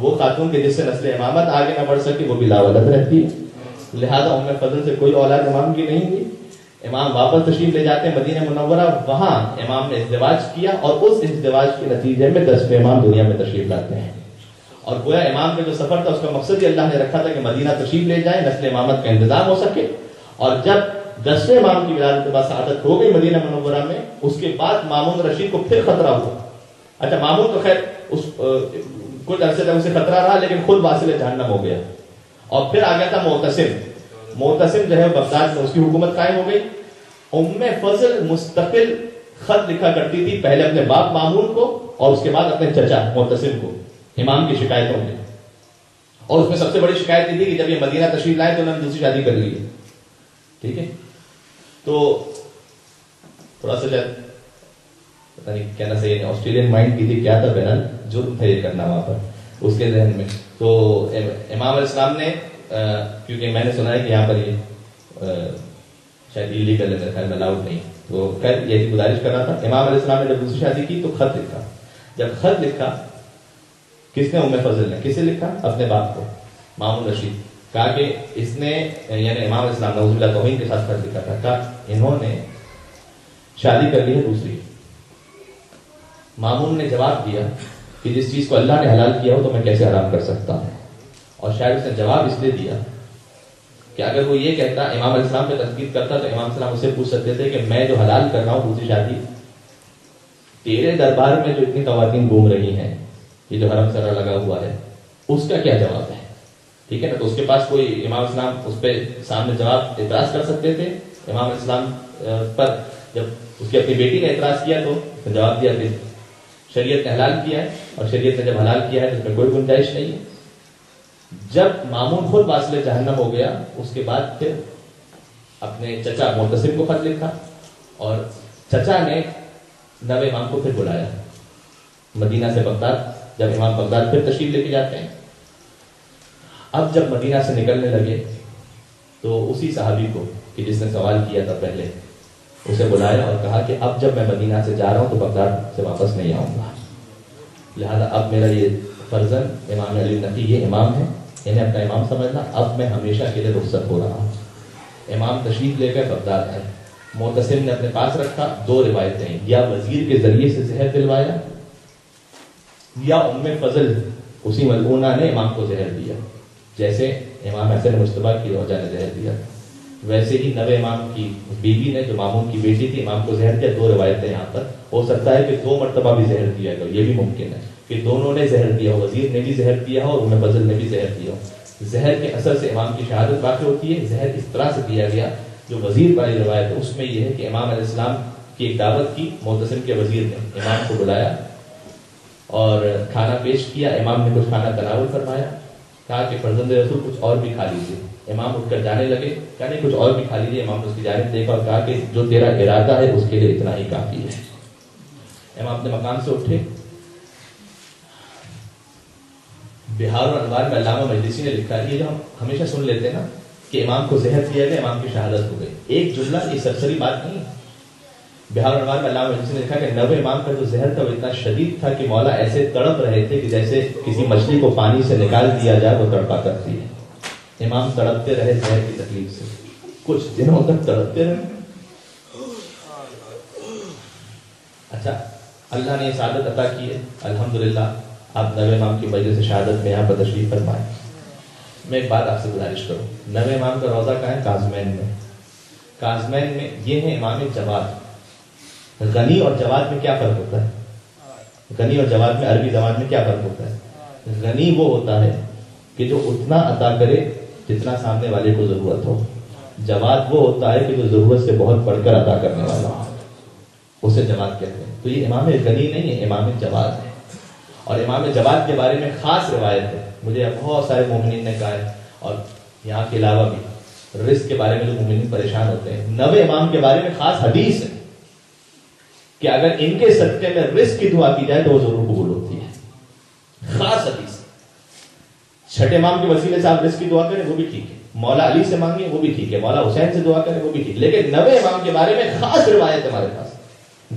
وہ خاتون کے جس سے نسل امامت آگے نہ بڑھ سکے وہ بھی لاولد رہتی ہے. لہذا ام فضل سے کوئی اولاد امام کی نہیں ہوئی. امام واپس تشریف لے جاتے ہیں مدینہ منورہ. وہاں امام نے ازدواج کیا اور اس ازدواج کے نتیجے میں 10ویں امام دنیا میں تشریف لاتے ہیں. اور گویا امام کا جو سفر تھا اس کا مقصد ہی اللہ نے رکھا تھا کہ مدینہ تشریف لے جائیں, نسل امامت کا انتظام ہو سکے. اور جب 10ویں امام کی ولادت کے بعد سعادت ہو گئی مدینہ منورہ میں, اس کے بعد مامون رشید کو پھر خطرہ ہوا. اچھا مامون تو خیر اس کچھ عرصے تک اسے خطرہ رہا لیکن خود واصل جہنم ہو گیا. اور پھر آ گیا تھا معتصم جو ہے بغداد میں اس کی حکومت قائم ہو گئی. ام فضل مستقل خط لکھا کرتی تھی, پہلے اپنے باپ مامون کو اور اس کے بعد اپنے چچا معتصم کو امام کی شکایتوں میں. اور اس میں سب سے بڑی شکایت یہ تھی کہ جب یہ مدینہ تشریف لائے تو انہوں نے دوسری شادی کر لی ہے. ٹھیک ہے, تو تھوڑا سا پتہ نہیں کہنا صحیح ہے, آسٹریلین مائنڈ کی تھی کیا تھا, بہرحال جرم تھا یہ کرنا وہاں پر اس کے ذہن میں. تو امام علیہ السلام نے کیونکہ میں نے سنا ہے کہ یہاں پر یہ شاید ایلیگل ہے, میرے خیال میں الاؤڈ نہیں, تو خیر یہی گزارش کر رہا تھا. امام علیہ السلام نے جب دوسری شادی کی تو خط لکھا. جب خط لکھا کس نے, ام فضل نے. کسے لکھا؟ اپنے باپ کو مامون رشید. کہا کہ اس نے یعنی امام علیہ السلام نعوذ باللہ توہین کے ساتھ خط لکھا تھا. کہا انہوں نے شادی کر لی ہے دوسری. مامون نے جواب دیا کہ جس چیز کو اللہ نے حلال کیا ہو تو میں کیسے حرام کر سکتا ہوں. اور شاید اس نے جواب اس لیے دیا کہ اگر وہ یہ کہتا, امام علیہ السلام پہ تنقید کرتا, تو امام السلام اسے پوچھ سکتے تھے کہ میں جو حلال کر رہا ہوں دوسری شادی, تیرے دربار میں جو اتنی خواتین گھوم رہی ہیں, یہ جو حرم سرا لگا ہوا ہے, اس کا کیا جواب ہے. ٹھیک ہے نا, تو اس کے پاس کوئی امام السلام اس پہ سامنے جواب اعتراض کر سکتے تھے. امام علیہ السلام پر جب اس کی اپنی بیٹی نے اعتراض کیا تو جواب دیا کہ شریعت نے حلال کیا ہے, اور شریعت نے جب حلال کیا ہے تو اس میں کوئی گنجائش نہیں ہے. جب مامون خود واصل جہنم ہو گیا, اس کے بعد پھر اپنے چچا معتصم کو خط لکھا, اور چچا نے نوے امام کو پھر بلایا مدینہ سے بغداد. جب امام بغداد پھر تشریف لے کے جاتے ہیں, اب جب مدینہ سے نکلنے لگے تو اسی صحابی کو کہ جس نے سوال کیا تھا پہلے, اسے بلایا اور کہا کہ اب جب میں مدینہ سے جا رہا ہوں تو بغداد سے واپس نہیں آؤں گا. لہذا اب میرا یہ فرزند امام علی نقی یہ امام ہے, انہیں اپنا امام سمجھنا. اب میں ہمیشہ کے لیے رخصت ہو رہا ہوں. امام تشریف لے کر بغداد آئے. معتصم نے اپنے پاس رکھا. دو روایتیں, یا وزیر کے ذریعے سے زہر دلوایا, یا ام فضل اسی ملعونہ نے امام کو زہر دیا. جیسے امام حسن مجتبیٰ کی روجہ نے زہر دیا, ویسے ہی نوے امام کی بیوی نے جو مامون کی بیٹی تھی امام کو زہر دیا. دو روایتیں یہاں پر, ہو سکتا ہے کہ 2 مرتبہ بھی زہر دیا گیا, یہ بھی ممکن ہے کہ دونوں نے زہر دیا ہو, وزیر نے بھی زہر دیا ہو اور ام فضل نے بھی زہر دیا ہو. زہر کے اثر سے امام کی شہادت واقع ہوتی ہے. زہر اس طرح سے دیا گیا, جو وزیر والی روایت ہے اس میں یہ ہے کہ امام علیہ السلام کی ایک دعوت کی, معتصم کے وزیر نے امام کو بلایا اور کھانا پیش کیا. امام نے کچھ کھانا تناول فرمایا, کہا کہ فرزند رسول کچھ اور بھی کھا لیجیے. امام اٹھ کر جانے لگے, کہا نہیں کچھ اور بھی کھا لیجیے. امام نے اس کی جانب دیکھا اور کہا کہ جو تیرا ارادہ ہے اس کے لیے اتنا ہی کافی ہے. امام اپنے مقام سے اٹھے. بہار اور انوار میں علامہ مجلسی نے لکھا ہے, یہ جو ہم ہمیشہ سن لیتے ہیں نا کہ امام کو زہر دیا گیا, امام کی شہادت ہو گئی, ایک جملہ یہ سرسری بات نہیں ہے. بہار اور انوار میں علامہ مجلسی نے لکھا کہ نوے امام کا جو زہر تھا وہ اتنا شدید تھا کہ مولا ایسے تڑپ رہے تھے کہ جیسے کسی مچھلی کو پانی سے نکال دیا جائے تو تڑپا کرتی ہے. امام تڑپتے رہے زہر کی تکلیف سے, کچھ دنوں تک تڑپتے رہے. اچھا اللہ نے یہ سعادت عطا کی ہے, الحمدللہ. آپ نوے امام کی وجہ سے شہادت میں یہاں پر تشریف فرمائیں. میں ایک بات آپ سے گزارش کروں, نوے امام کا روضہ کہاں ہے؟ کاظمین میں. کاظمین میں یہ ہے امام جواد. غنی اور جواد میں کیا فرق ہوتا ہے؟ غنی اور جواد میں عربی زبان میں کیا فرق ہوتا ہے؟ غنی وہ ہوتا ہے کہ جو اتنا عطا کرے جتنا سامنے والے کو ضرورت ہو. جواد وہ ہوتا ہے کہ جو ضرورت سے بہت بڑھ کر عطا کرنے والا ہو, اسے جواد کہتے ہیں. تو یہ امام غنی نہیں ہے, امام جواد ہے. اور امام جواد کے بارے میں خاص روایت ہے, مجھے بہت سارے مومنین نے کہا ہے, اور یہاں کے علاوہ بھی رزق کے بارے میں جو مومنین پریشان ہوتے ہیں, نوے امام کے بارے میں خاص حدیث ہے کہ اگر ان کے صدقے میں رزق کی دعا کی جائے تو وہ ضرور قبول ہوتی ہے. خاص حدیث. چھٹے امام کے وسیلے سے آپ رزق کی دعا کریں وہ بھی ٹھیک ہے, مولا علی سے مانگیں وہ بھی ٹھیک ہے, مولا حسین سے دعا کریں وہ بھی ٹھیک ہے, لیکن نوے امام کے بارے میں خاص روایت ہمارے پاس.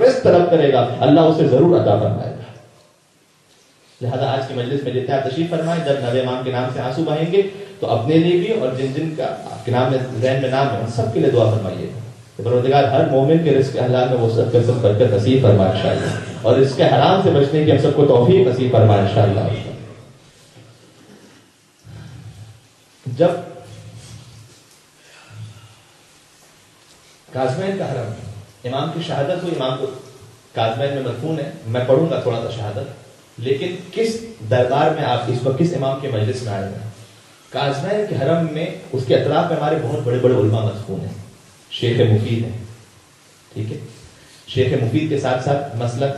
رزق طلب کرے گا، اللہ اسے ضرور عطا فرمائے گا۔ لہذا آج کی مجلس میں جتنے آپ تشریف فرمائیں، جب 9 امام کے نام سے آنسو بہیں گے تو اپنے لیے بھی اور جن جن کا آپ کے نام میں ذہن میں نام ہے ان سب کے لیے دعا فرمائیے کہ پروردگار ہر مومن کے رزق حلال میں وہ سب کا سب برکت نصیب فرمائے انشاءاللہ، اور رزق حرام سے بچنے کی ہم سب کو توفیق نصیب فرمائے انشاءاللہ۔ جب قازمین کا حرم امام کی شہادت ہوئی، امام کو قازمین میں مدفون ہے، میں پڑھوں گا تھوڑا سا شہادت، لیکن کس دربار میں آپ اس وقت کس امام کے مجلس میں آئے ہیں؟ قازمین کے حرم میں اس کے اطراف میں ہمارے بہت بڑے بڑے علماء مدفون ہیں، شیخ مفید ہیں، ٹھیک ہے، شیخ مفید کے ساتھ ساتھ مسلک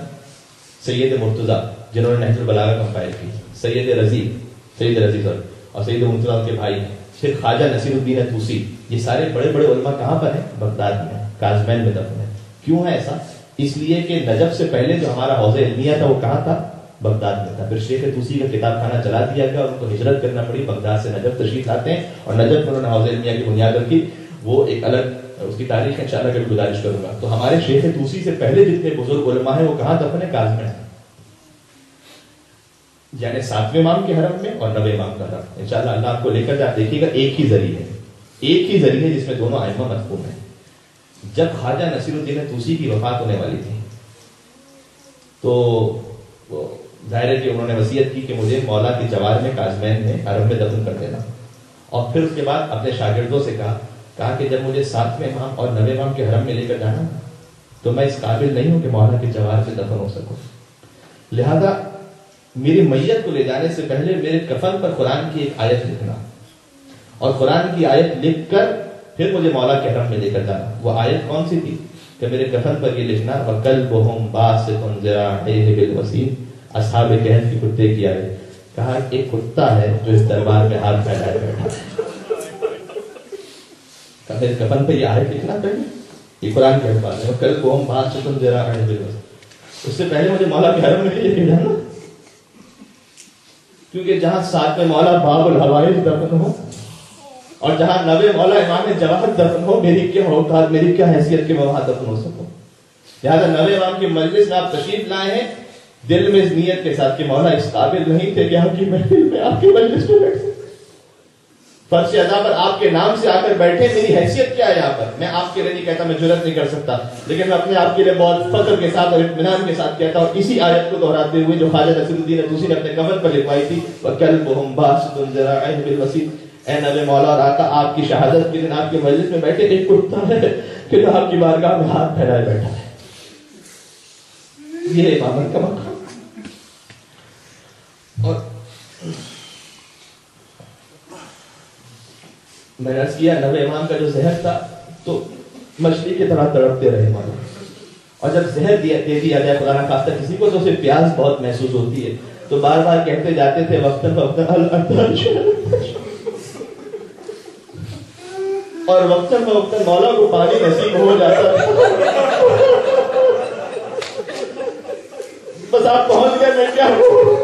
سید مرتضیٰ جنہوں نے نہج البلاغہ کمپائل کی، سید رضی اور سید مرتضیٰ کے بھائی ہیں، پھر خواجہ نصیر الدین طوسی، یہ سارے بڑے بڑے علماء کہاں پر ہیں؟ بغداد میں، قازمین میں دفن ہے۔ کیوں ہے ایسا؟ اس لیے کہ نجف سے پہلے جو ہمارا حوض علمیہ تھا وہ کہاں تھا؟ بغداد میں تھا۔ پھر شیخ طوسی کا کتاب خانہ چلا دیا گیا اور ان کو ہجرت کرنا پڑی، بغداد سے نجف تشریف لاتے ہیں اور نجف میں انہوں نے حوض علمیہ کی بنیاد رکھی، وہ ایک الگ اس کی تاریخ انشاءاللہ کبھی گزارش کروں گا۔ تو ہمارے شیخ طوسی سے پہلے جتنے بزرگ علماء ہیں وہ کہاں دفن ہے؟ قازمین، یعنی 7ویں امام کے حرم میں اور 9ویں امام کا حرم۔ انشاءاللہ اللہ آپ کو لے کر جا دیکھیے گا، ایک ہی ذریعہ ہے جس میں دونوں ائمہ مدفون ہیں۔ جب خواجہ نصیر الدین طوسی کی وفات ہونے والی تھی تو ظاہر ہے کہ انہوں نے وصیت کی کہ مجھے مولا کے جوار میں قازمین میں حرم میں دفن کر دینا، اور پھر اس کے بعد اپنے شاگردوں سے کہا کہ جب مجھے 7ویں امام اور 9ویں امام کے حرم میں لے کر جانا تو میں اس قابل نہیں ہوں کہ مولا کے جوار سے دفن ہو سکوں، لہذا میری میت کو لے جانے سے پہلے میرے کفن پر قرآن کی ایک آیت لکھنا، اور قرآن کی آیت لکھ کر پھر مجھے مولا کے حرم میں لے کر جانا۔ وہ آیت کون سی تھی کہ میرے کفن پر یہ لکھنا، وَقَلْبُهُمْ بَاسِطٌ ذِرَاعَيْهِ بِالْوَسِيلِ، اصحاب کہف کی کتے کی آیت، کہا ایک کتا ہے جو اس دربار میں ہاتھ پھیلائے بیٹھا ہے، کہ میرے کفن پر یہ آیت لکھنا پہلے، یہ قرآن کے الفاظ ہیں، وَقَلْبُهُمْ بَاسِطٌ ذِرَاعَيْهِ بِالْوَسِيلِ، اس سے پہلے مجھے مولا کے حرم میں لے کے جانا، کیونکہ جہاں 7ویں مولا باب الحوائج دفن ہو اور جہاں 9ویں مولا امام جواہر دفن ہو، میری کیا اوقات، میری کیا حیثیت کہ میں وہاں دفن ہو سکوں؟ لہٰذا 9ویں امام کی مجلس میں آپ تشریف لائے ہیں دل میں اس نیت کے ساتھ کہ مولا اس قابل نہیں تھے کہ آپ کی محفل میں آپ کی مجلس میں بیٹھے، فرش ادا پر آپ کے نام سے آ کر بیٹھے، میری حیثیت کیا ہے یہاں پر؟ میں آپ کے لیے نہیں کہتا، میں جرات نہیں کر سکتا، لیکن میں اپنے آپ کے لیے بہت فخر کے ساتھ اور اطمینان کے ساتھ کہتا ہوں، اسی آیت کو دہراتے ہوئے جو خواجہ نصیر الدین طوسی نے اپنے کفن پر لکھوائی تھی، وَكَلْبُهُمْ بَاسِطٌ ذِرَاعَيْهِ بِالْوَسِيلِ، اے نبی مولا اور آقا، آپ کی شہادت کے دن آپ کی مجلس میں بیٹھے ایک کتا ہے کہ جو آپ کی بارگاہ میں ہاتھ پھیلائے بیٹھا ہے، یہ امامت کا مقام۔ اور میں نے عرض کیا 9ویں امام کا جو زہر تھا تو مچھلی کی طرح تڑپتے رہے مولا، اور جب زہر دے دیا جائے خدا نخواستہ کسی کو تو اسے پیاس بہت محسوس ہوتی ہے، تو بار بار کہتے جاتے تھے وقتاً فوقتاً العطش، اور وقتاً فوقتاً مولا کو پانی نصیب ہو جاتا تھا، بس آپ پہنچ گئے، میں کیا ہوں،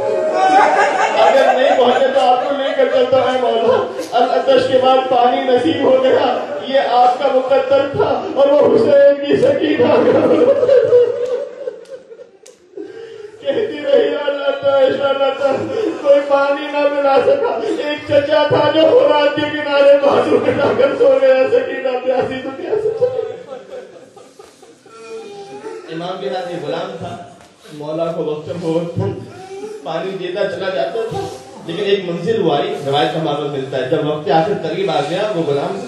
اگر نہیں پہنچے تو آپ کو لے کر چلتا ہے مولا، العطش کے بعد پانی نصیب ہو گیا، یہ آپ کا مقدر تھا، اور وہ حسین کی سکینہ کہتی رہی العطش، کوئی پانی نہ ملا سکا، ایک چچا تھا جو فرات کے کنارے بازو کٹا کر سو گیا، سکینہ پیاسی تو پیاسی۔ امام کے ساتھ یہ غلام تھا، مولا کو وقتاً فوقتاً پانی دیتا چلا جاتا تھا، لیکن ایک منزل وہ آئی، روایت کا معلوم ملتا ہے، جب وقت آخر قریب آ گیا وہ غلام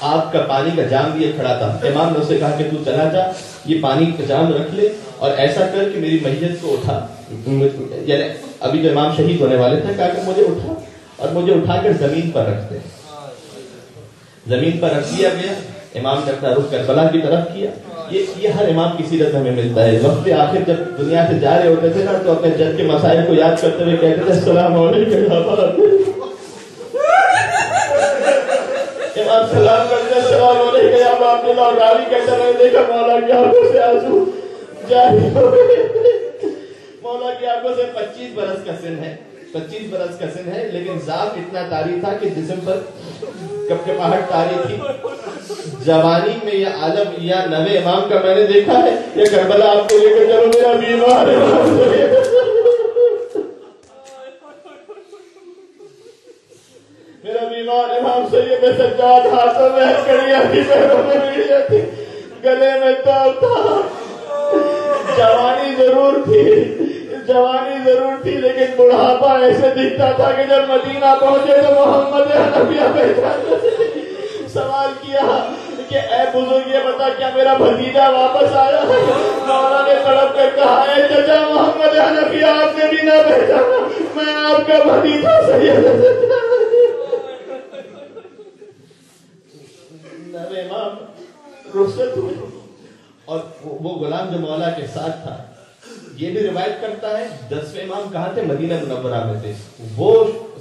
آپ کا پانی کا جام لیے کھڑا تھا، امام نے اسے کہا کہ تو چلا جا، یہ پانی کا جام رکھ لے اور ایسا کر کہ میری میت کو اٹھا، یعنی ابھی جو امام شہید ہونے والے تھے، کہا کہ مجھے اٹھا اور مجھے اٹھا کر زمین پر رکھ دے۔ زمین پر رکھ دیا گیا، امام نے اپنا رخ کربلا کی طرف کیا۔ یہ ہر امام کی سیرت ہمیں ملتا ہے، وقت آخر جب دنیا سے جا رہے ہوتے تھے نا تو اپنے جد کے مسائل کو یاد کرتے ہوئے کہتے تھے السلام علیکم، امام سلام کرتے السلام علیکم یا ابا عبداللہ، اور راوی کہتا رہے دیکھا مولا کی آنکھوں سے آنسو جاری ہو گئے، مولا کی آنکھوں سے 25 برس کا سن ہے، 25 برس کا سن ہے، لیکن ذات اتنا طاری تھا کہ جسم پر کپکپاہٹ طاری تھی، جوانی میں یہ عالم یا نوے امام کا میں نے دیکھا ہے، یا کربلا آپ کو لے کر چلو میرا بیمار ہے، میرا بیمار امام سید سجاد ہاتھوں میں ہتھکڑیاں تھی، پیروں میں بیڑیاں تھی، گلے میں تاب تھا. جوانی ضرور تھی لیکن بڑھاپا ایسے دکھتا تھا کہ جب مدینہ پہنچے تو محمد حنفیہ پہچان. سوال کیا کہ اے بزرگ یہ بتا کیا میرا بھتیجا واپس آیا ہے؟ مولا نے تڑپ کر کہا اے چچا محمد حنفیہ آپ نے بھی نہ پہچانا، میں آپ کا بھتیجا سید نوے امام رخصت ہوئے اور وہ غلام جو مولا کے ساتھ تھا یہ بھی روایت کرتا ہے 10ویں امام کہاں تھے؟ مدینہ منورہ میں تھے. وہ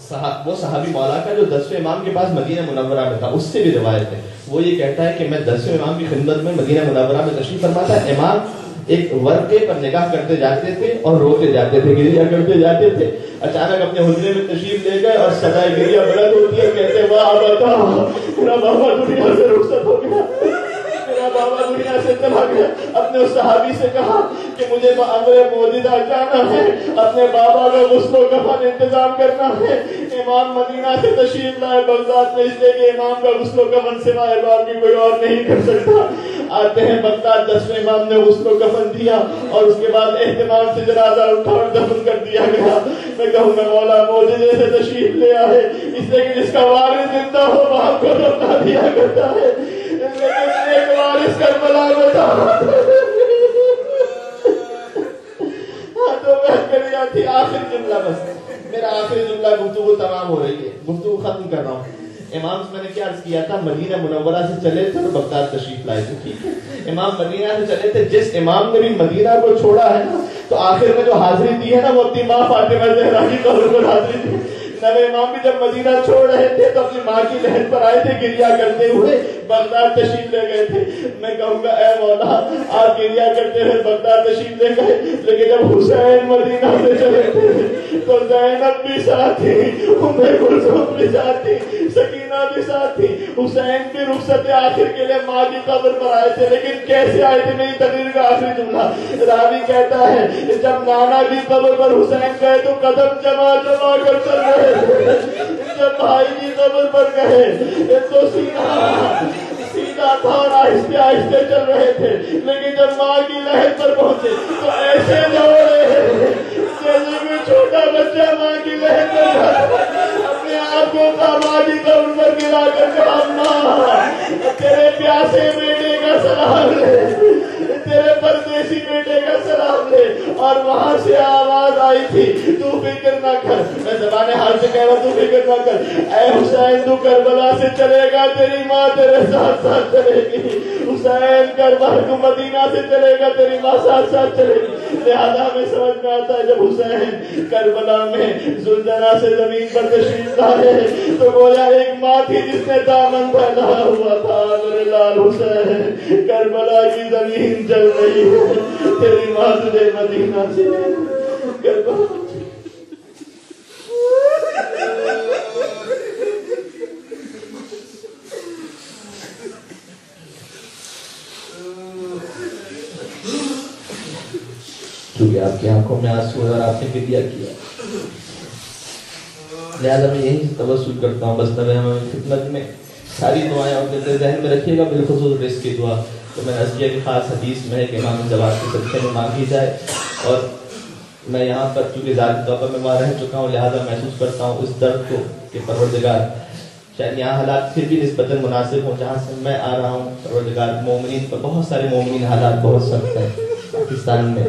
صحابی مولا کا جو 10ویں امام کے پاس مدینہ منورہ میں تھا اس سے بھی روایت ہے. وہ یہ کہتا ہے کہ میں 10ویں امام کی خدمت میں مدینہ منورہ میں تشریف فرما تھا. امام ایک ورقے پر نگاہ کرتے جاتے تھے اور روتے جاتے تھے، گریہ کرتے جاتے تھے. اچانک اپنے حجرے میں تشریف لے گئے اور صدائے گریہ بلند ہوتی ہے، کہتے واہ بتا میرا بابا دنیا سے رخصت ہو گیا، میرا بابا دنیا سے چلا گیا. اپنے اس صحابی سے کہا کہ مجھے امر موجودہ جانا ہے، اپنے بابا کا غسل و کفن انتظام کرنا ہے. امام مدینہ سے تشریف لائے بغداد میں، اس لیے کہ امام کا غسل و کفن سوائے باقی کوئی اور نہیں کر سکتا. آتے ہیں بغداد، 10ویں امام نے غسل و کفن دیا اور اس کے بعد اہتمام سے جنازہ اٹھا اور دفن کر دیا گیا. میں کہوں گا مولا موجودے سے تشریف لے آئے، اس لیے کہ جس کا وارث زندہ ہو باپ کو دفنا دیا کرتا ہے، لیکن ایک وارث کربلا میں تھا. تھی آخری جملہ، بس میرا آخری جملہ، گفتگو تمام ہو رہی ہے، گفتگو ختم کر رہا ہوں. امام سے میں نے کیا عرض کیا تھا؟ مدینہ منورہ سے چلے تھے تو بغداد تشریف لائے تھے. ٹھیک ہے، امام مدینہ سے چلے تھے. جس امام نے بھی مدینہ کو چھوڑا ہے نا تو آخر میں جو حاضری دی ہے نا وہ اپنی ماں فاطمہ زہرا کی قبر پر حاضری دی. نوے امام بھی جب مدینہ چھوڑ رہے تھے تو اپنی ماں کی لہر پر آئے تھے، گریہ کرتے ہوئے بغداد تشریف لے گئے تھے. میں کہوں گا اے مولا آپ گریہ کرتے ہوئے بغداد تشریف لے گئے، لیکن جب حسین مدینہ سے چلے تھے تو زینب بھی ساتھ تھی، ام کلثوم بھی ساتھ تھی، سکینہ بھی ساتھ تھی. حسین بھی رخصت آخر کے لیے ماں کی قبر پر آئے تھے، لیکن کیسے آئے تھے؟ میری تقریر کا آخری جملہ، راوی کہتا ہے جب نانا کی قبر پر حسین گئے تو قدم جما جما کر چل رہے، جب بھائی کی قبر پر گئے تو سیدھا تھا اور آہستہ آہستہ چل رہے تھے، لیکن جب ماں کی لہر پر پہنچے تو ایسے دوڑے جیسے کوئی چھوٹا بچہ ماں کی لہر پر اپنے آپ کو ماں کی قبر پر گرا کر کہا ماں تیرے پیاسے بیٹے کا سلام لے، تیرے پردیسی بیٹے کا سلام لے. اور وہاں سے آواز آئی تھی تو فکر نہ کر، میں زبان حال سے کہہ رہا تو فکر نہ کر، اے حسین تو کربلا سے چلے گا، تیری ماں تیرے ساتھ ساتھ چلے گی. حسین کربلا تو مدینہ سے چلے گا، تیری ماں ساتھ ساتھ چلے گی. لہذا ہمیں سمجھ میں آتا ہے جب حسین کربلا میں زلزلہ سے زمین پر تشریف لائے تو گویا ایک ماں تھی جس نے دامن پھیلایا ہوا تھا. میرے لال حسین کربلا کی زمین جل رہی ہے، تیری ماں تجھے مدینہ سے کربلا. چونکہ آپ کی آنکھوں میں آنسو ہے اور آپ نے گریہ کیا، لہٰذا میں یہی توسل کرتا ہوں بس نوے امام کی خدمت میں ساری دعائیں اپنے ذہن میں رکھیے گا، بالخصوص رزق کی دعا تو میں نے عرض کیا کہ خاص حدیث میں ہے کہ امام جواد کے صدقے میں مانگی جائے. اور میں یہاں پر چونکہ ذاتی طور پر میں وہاں رہ چکا ہوں لہٰذا محسوس کرتا ہوں اس درد کو کہ پروردگار شاید یہاں حالات پھر بھی نسبتاً مناسب ہوں جہاں سے میں آ رہا ہوں. پروردگار مومنین پر بہت سارے مومنین حالات بہت سخت ہیں. پاکستان میں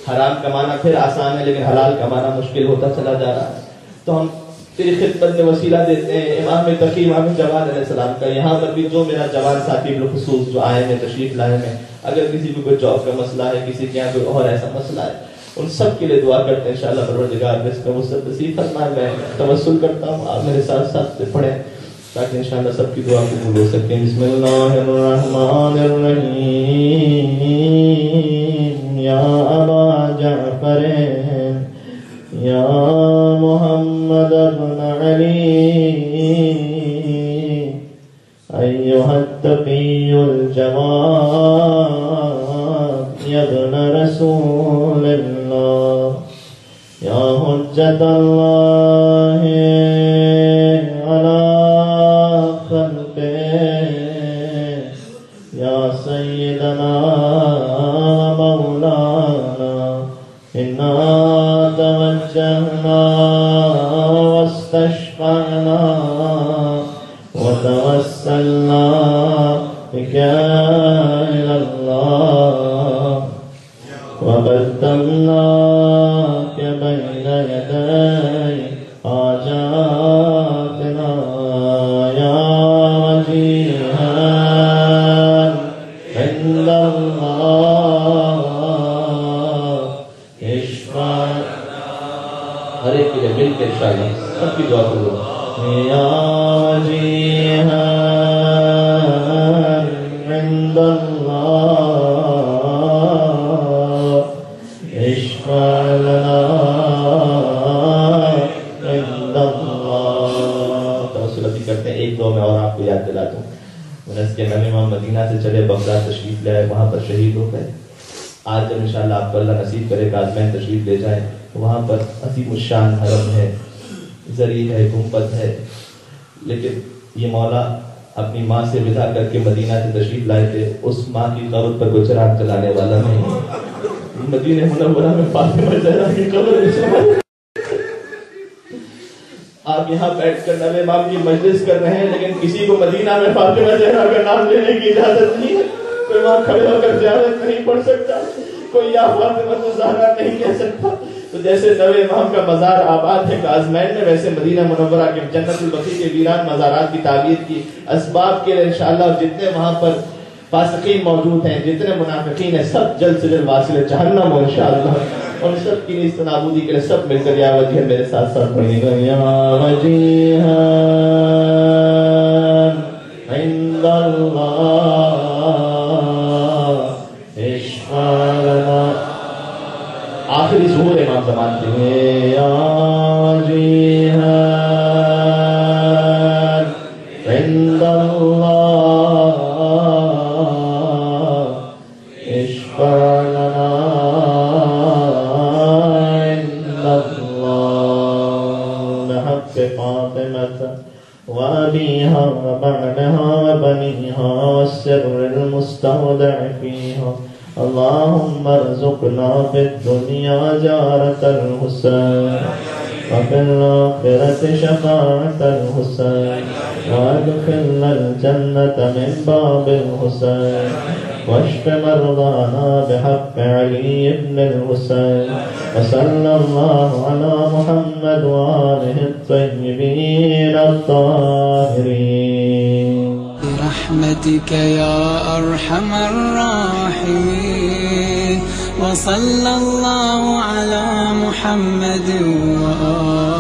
حرام کمانا پھر آسان ہے لیکن حلال کمانا مشکل ہوتا چلا جا رہا ہے. تو ہم تیری خدمت میں وسیلہ دیتے ہیں امام تقی امام جواد علیہ السلام کا. یہاں پر بھی جو میرا جوان ساتھی بالخصوص جو آئے ہیں تشریف لائے ہیں، اگر کسی کو کوئی جاب کا مسئلہ ہے، کسی کے یہاں کوئی اور ایسا مسئلہ ہے، ان سب کے لیے دعا کرتے ہیں انشاءاللہ پروردگار رزق کا وسعت نصیب فرمائے. میں توسل کرتا ہوں آپ میرے ساتھ ساتھ پڑھیں تاکہ انشاءاللہ سب کی دعا قبول ہو سکے. بسم اللہ الرحمن الرحیم. یا ابا جعفر یا محمد ابن علی أيها التقي الجواد يا ابن رسول الله يا حجة الله على خلقه يا سيدنا مولانا إنا توجهنا واستشفعنا وتوسلنا بك إلى الله وقدمناك بين يدي حاجاتنا يا وجيها عند الله اشفع ہر ایک کے لیے مل کے انشاءاللہ سب کی دعا کرو يا وجيها عند الله اشفع لنا عند الله. توسل بھی کرتے ہیں. ایک دو میں اور آپ کو یاد دلا دوں. انس کے نبی امام مدینہ سے چلے بغداد تشریف لے آئے, وہاں پر شہید ہو گئے. آج جب انشاءاللہ آپ کو اللہ نصیب کرے گا آزمین تشریف لے جائیں تو وہاں پر عظیم الشان حرم ہے, زری ہے, گنبد ہے, لیکن یہ مولا اپنی ماں سے ودا کر کے مدینہ سے تشریف لائے تھے. اس ماں کی قبر پر کوئی چراغ جلانے والا نہیں. مدینہ منورہ میں فاطمہ زہرا کی قبر ہے. آپ یہاں بیٹھ کر نبی امام کی مجلس کر رہے ہیں, لیکن کسی کو مدینہ میں فاطمہ زہرا کا نام لینے کی اجازت نہیں ہے. کوئی وہاں کھڑے ہو کر زیارت نہیں پڑھ سکتا, کوئی یا فاطمہ زہرا نہیں کہہ سکتا. تو جیسے نبی امام کا مزار آباد ہے کازمین میں, ویسے مدینہ منورہ کے جنت البقیع کے ویران مزارات کی تعمیر کی اسباب کے لیے انشاءاللہ جتنے وہاں پر فاسقین موجود ہیں, جتنے منافقین ہیں, سب جلد سے جلد واصل جہنم ہو انشاءاللہ. اور سب کی نیست نابودی کے لیے سب مل کر یا وجیہ میرے ساتھ ساتھ پڑھیں گے. یا وجیہ عند اللہ اشفع لنا. آخری ظہور امام زمان تھے. یا وجیہ عند اللہ اشفع لنا عند اللہ بحق فاطمة وأبيها وبعدها وبنيها والسر المستودع فيها. اللهم ارزقنا في الدنيا زيارة الحسين وفي الآخرة شفاعة الحسين وادخلنا الجنة من باب الحسين واشف مرضانا بحق علي بن الحسين. وصلى الله على محمد وآله الطيبين الطاهرين برحمتك يا أرحم الراحمين. وصلى الله على محمد وآله